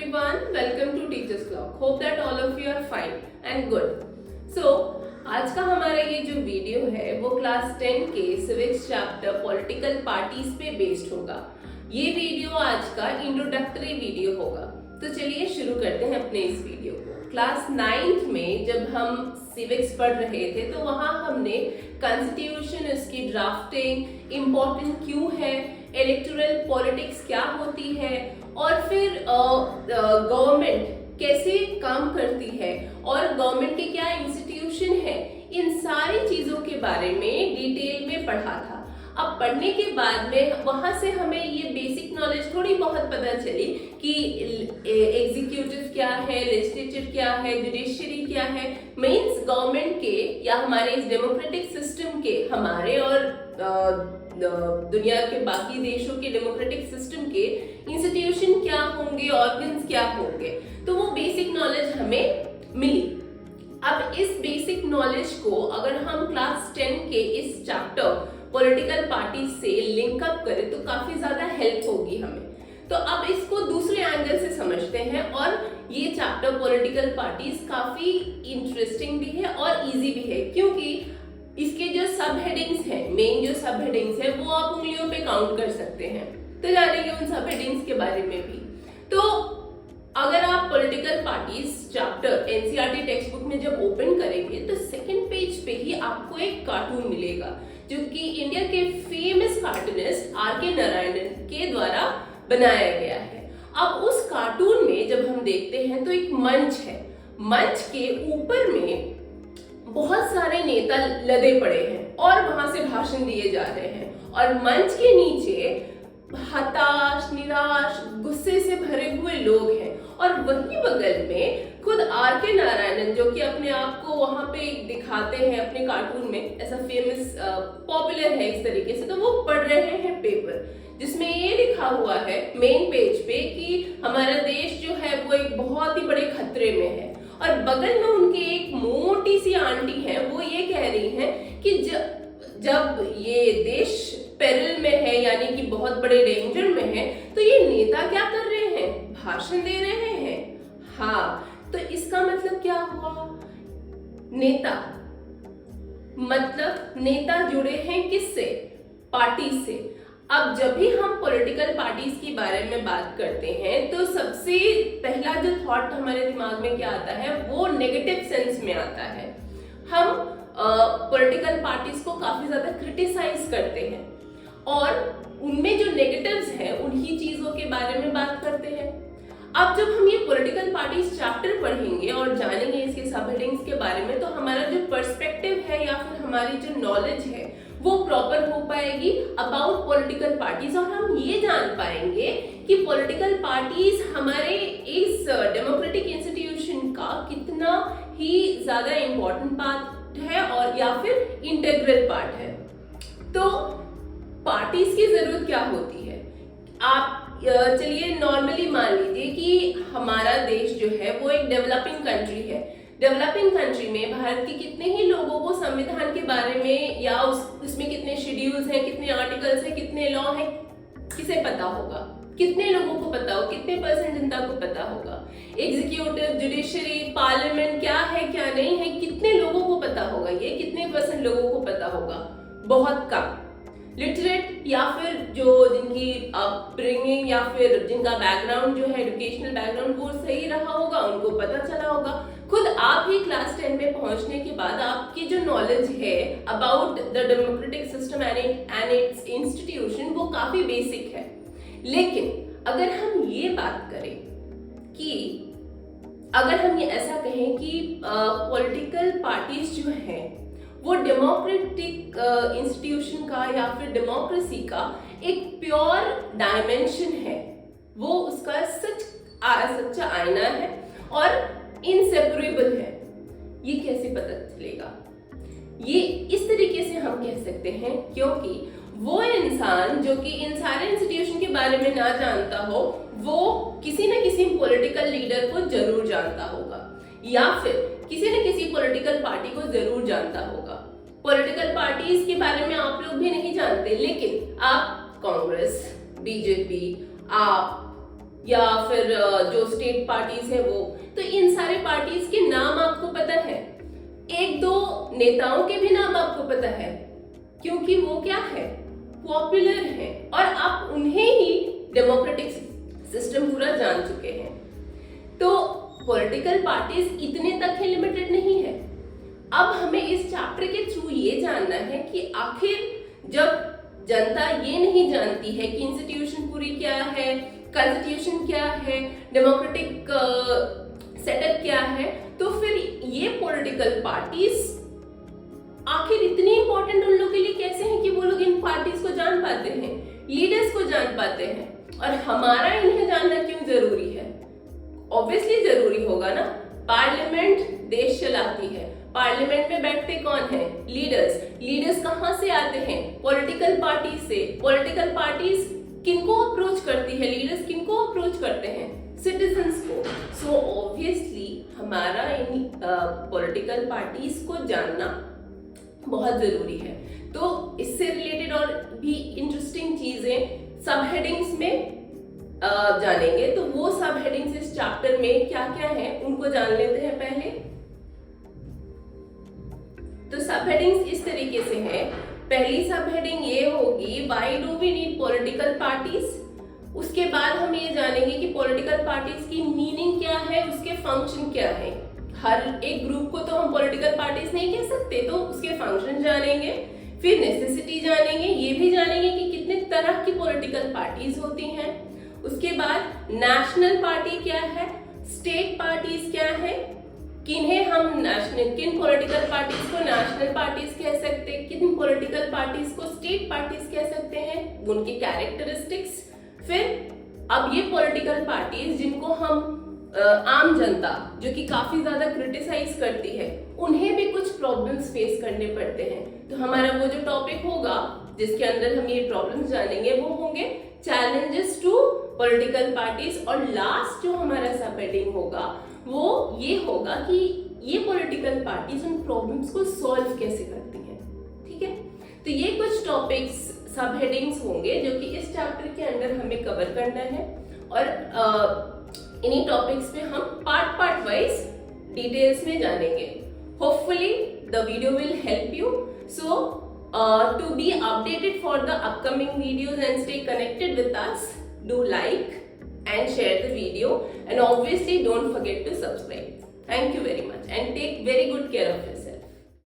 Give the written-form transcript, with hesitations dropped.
everyone, welcome to Teachers Clock. Hope that all of you are fine and good. So, आज का हमारा ये जो वीडियो है वो क्लास 10 के सिविक्स चैप्टर पॉलिटिकल पार्टीज पे बेस्ड होगा। ये वीडियो आज का इंट्रोडक्टरी वीडियो होगा। तो चलिए शुरू करते हैं अपने इस वीडियो को। क्लास 9th में जब हम सिविक्स पढ़ रहे थे तो वहाँ हमने कॉन्स्टिट्यूशन, उसकी ड्राफ्टिंग, इम्पोर्टेंट क्यों है, इलेक्टोरल पॉलिटिक्स क्या होती है और फिर गवर्नमेंट कैसे काम करती है और गवर्नमेंट के क्या इंस्टीट्यूशन है, इन सारी चीजों के बारे में डिटेल में पढ़ा था। अब पढ़ने के बाद में वहां से हमें ये बेसिक नॉलेज थोड़ी बहुत पता चली कि एग्जीक्यूटिव क्या है, लेजिस्लेचर क्या है, जुडिशरी क्या है, मींस गवर्नमेंट के या हमारे इस डेमोक्रेटिक सिस्टम के, हमारे और दुनिया के बाकी देशों के डेमोक्रेटिक सिस्टम के इंस्टीट्यूशन क्या होंगे, ऑर्गन्स क्या होंगे, तो वो बेसिक नॉलेज हमें मिली। अब इस बेसिक नॉलेज को अगर हम क्लास 10 के इस चैप्टर पॉलिटिकल पार्टी से लिंक अप करें तो काफी ज्यादा हेल्प होगी हमें। तो अब इसको दूसरे एंगल से समझते हैं और ये चैप्टर पॉलिटिकल पार्टीज काफी इंटरेस्टिंग भी है और इजी भी है, क्योंकि इसके जो सब हेडिंग्स हैं, मेन जो सब हेडिंग्स है वो आप उंगलियों पे काउंट कर सकते हैं। तो जानेंगे उन सब हेडिंग्स के बारे में भी। तो अगर आप political parties chapter NCERT text book में जब ओपन करेंगे तो सेकंड पेज पे ही आपको एक कार्टून मिलेगा जो कि इंडिया के फेमस कार्टूनिस्ट आर.के. नारायणन के द्वारा बनाया गया है। अब उस कार्टून में जब हम देखते हैं तो एक मंच है, मंच के ऊपर में बहुत सारे नेता लदे पड़े हैं और वहां से भाषण दिए जा रहे हैं और मंच के नीचे हताश, निराश, गुस्से से भरे हुए लोग हैं और वही बगल में खुद आर.के. नारायणन जो कि अपने आप को वहां पे दिखाते हैं अपने कार्टून में, ऐसा फेमस पॉपुलर है इस तरीके से, तो वो पढ़ रहे हैं पेपर जिसमें ये लिखा हुआ है मेन पेज पे कि हमारा देश जो है वो एक बहुत ही बड़े खतरे में है और बगल में उनके एक मोटी सी आंटी है, वो ये कह रही हैं कि जब ये देश पेरिल में है यानी कि बहुत बड़े डेंजर में है तो ये नेता क्या कर रहे हैं, भाषण दे रहे हैं। हाँ, तो इसका मतलब क्या हुआ, नेता मतलब नेता जुड़े हैं किससे, पार्टी से। अब जब भी हम पॉलिटिकल पार्टीज के बारे में बात करते हैं तो सबसे पहला जो थॉट हमारे दिमाग में क्या आता है वो नेगेटिव सेंस में आता है। हम पॉलिटिकल पार्टीज को काफी ज्यादा क्रिटिसाइज करते हैं और उनमें जो नेगेटिव्स हैं उन्हीं चीजों के बारे में बात करते हैं। अब जब हम ये पॉलिटिकल पार्टीज चैप्टर पढ़ेंगे और जानेंगे इसके सब हेडिंग्स के बारे में तो हमारा जो पर्सपेक्टिव है या फिर हमारी जो नॉलेज है वो प्रॉपर हो पाएगी अबाउट पॉलिटिकल पार्टीज और हम ये जान पाएंगे कि पॉलिटिकल पार्टीज हमारे इस डेमोक्रेटिक इंस्टीट्यूशन का कितना ही ज्यादा इम्पोर्टेंट पार्ट है और या फिर इंटीग्रल पार्ट है। तो पार्टीज की जरूरत क्या होती है, आप चलिए नॉर्मली मान लीजिए कि हमारा देश जो है वो एक डेवलपिंग कंट्री है। डेवलपिंग कंट्री में भारत के कितने ही लोगों को संविधान के बारे में या उसमें कितने शेड्यूल्स हैं, कितने आर्टिकल्स हैं, कितने लॉ हैं, किसे पता होगा, कितने लोगों को पता होगा, कितने परसेंट जनता को पता होगा। एग्जीक्यूटिव, जुडिशरी, पार्लियामेंट क्या है क्या नहीं है, कितने लोगों को पता होगा, ये कितने परसेंट लोगों को पता होगा, बहुत कम। लिटरेट या फिर जो जिनकी अपब्रिंगिंग या फिर जिनका बैकग्राउंड जो है एजुकेशनल बैकग्राउंड वो सही रहा होगा उनको पता चला होगा। खुद आप ही क्लास 10 में पहुंचने के बाद आपकी जो नॉलेज है about the democratic system and it's institution वो काफी बेसिक है। लेकिन अगर हम ये बात करें कि अगर हम ये ऐसा कहें कि पॉलिटिकल पार्टीज जो हैं वो डेमोक्रेटिक इंस्टीट्यूशन का या फिर डेमोक्रेसी का एक प्योर डायमेंशन है, वो उसका सच्चा आईना है और इनसेपरेबल है, ये कैसे पता चलेगा, ये इस तरीके से हम कह सकते हैं क्योंकि वो इंसान जो कि इन सारे इंस्टीट्यूशन के बारे में ना जानता हो वो किसी न किसी पॉलिटिकल लीडर को जरूर जानता होगा या फिर किसी न किसी पॉलिटिकल पार्टी को जरूर जानता होगा। पॉलिटिकल पार्टीज के बारे में आप लोग भी नहीं जानते लेकिन आप कांग्रेस, बीजेपी, आप या फिर जो स्टेट पार्टीज है वो, तो इन सारे पार्टीज के नाम आपको पता है, एक दो नेताओं के भी नाम आपको पता है, क्योंकि वो क्या है, पॉपुलर है और आप उन्हें ही डेमोक्रेटिक सिस्टम पूरा जान चुके हैं। तो पॉलिटिकल पार्टीज इतने तक ही लिमिटेड नहीं है। अब हमें इस चैप्टर के थ्रू ये जानना है कि आखिर जब जनता ये नहीं जानती है कि इंस्टीट्यूशन पूरी क्या है, कॉन्स्टिट्यूशन क्या है, डेमोक्रेटिक सेटअप क्या है, तो फिर ये पॉलिटिकल पार्टीज आखिर इतनी इंपॉर्टेंट उन लोगों के लिए कैसे हैं कि वो लोग इन पार्टीज को जान पाते हैं, लीडर्स को जान पाते हैं, और हमारा इन्हें जानना क्यों जरूरी है? ऑब्वियसली जरूरी होगा ना, पार्लियामेंट देश चलाती है, पार्लियामेंट में बैठते कौन है, लीडर्स। लीडर्स कहां से आते हैं, पॉलिटिकल पार्टी से। पॉलिटिकल पार्टीज किनको अप्रोच करती है, लीडर्स किनको अप्रोच करते हैं, सिटीजन्स को। सो ऑब्वियसली हमारा इन पॉलिटिकल पार्टीज को जानना बहुत जरूरी है। तो इससे रिलेटेड और भी इंटरेस्टिंग चीजें सब हेडिंग्स में जानेंगे। तो वो सब हेडिंग्स इस चैप्टर में क्या क्या है उनको जान लेते हैं पहले। तो सब हेडिंग्स इस तरीके से हैं। पहली सब हेडिंग ये होगी, why do we need political parties. उसके बाद हम ये जानेंगे कि पॉलिटिकल पार्टीज की मीनिंग क्या है, उसके फंक्शन क्या है। हर एक ग्रुप को तो हम पॉलिटिकल पार्टीज नहीं कह सकते, तो उसके फंक्शन जानेंगे, फिर नेसेसिटी जानेंगे, ये भी जानेंगे कि कितने तरह की पॉलिटिकल पार्टीज होती हैं। उसके बाद नेशनल पार्टी क्या है, स्टेट पार्टीज क्या है, किन पॉलिटिकल पार्टीज को नेशनल पार्टीज कह सकते हैं, किन पॉलिटिकल पार्टीज को स्टेट पार्टीज कह सकते हैं, उनकी कैरेक्टरिस्टिक्स। फिर अब ये पॉलिटिकल पार्टीज जिनको हम आम जनता जो कि काफी ज्यादा क्रिटिसाइज करती है, उन्हें भी कुछ प्रॉब्लम्स फेस करने पड़ते हैं। तो हमारा वो जो टॉपिक होगा जिसके अंदर हम ये प्रॉब्लम्स जानेंगे वो होंगे चैलेंजेस टू पॉलिटिकल पार्टीज। और लास्ट जो हमारा सब हेडिंग होगा वो ये होगा कि ये पॉलिटिकल पार्टीज उन प्रॉब्लम्स को सॉल्व कैसे करती हैं। ठीक है, तो ये कुछ टॉपिक्स सब हेडिंग्स होंगे जो कि इस चैप्टर के अंदर हमें कवर करना है, और इन्हीं टॉपिक्स पे हम पार्ट वाइज डिटेल्स में जानेंगे। Hopefully the video will help you. So to be updated for the upcoming videos and stay connected with us, do like and share the video, and obviously don't forget to subscribe. Thank you very much and take very good care of yourself.